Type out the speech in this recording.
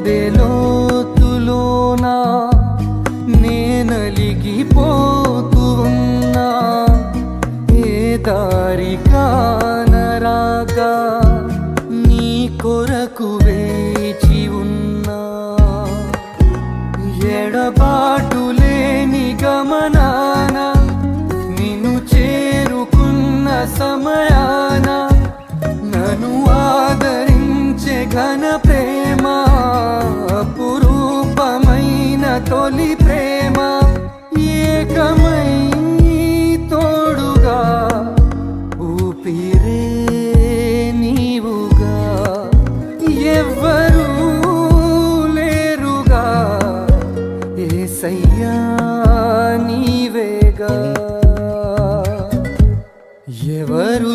గుండె లోతులోనా నేనలిగిపోతూ ఉన్నా ఏ దారి కానరాగా నీ కొరకు వేచి ఉన్నా ఎడబాటు లేని గమనాన నిన్ను చేరుకున్న సమయాన నన్ను ఆదరించే ఘన ప్రేమ అపురూపమైన తొలి ప్రేమ ఏకమై తోడుగా ఊపిరే నీవుగా ఎవ్వరూ లేరుగా యేసయ్యా నీవేగా ఎవరు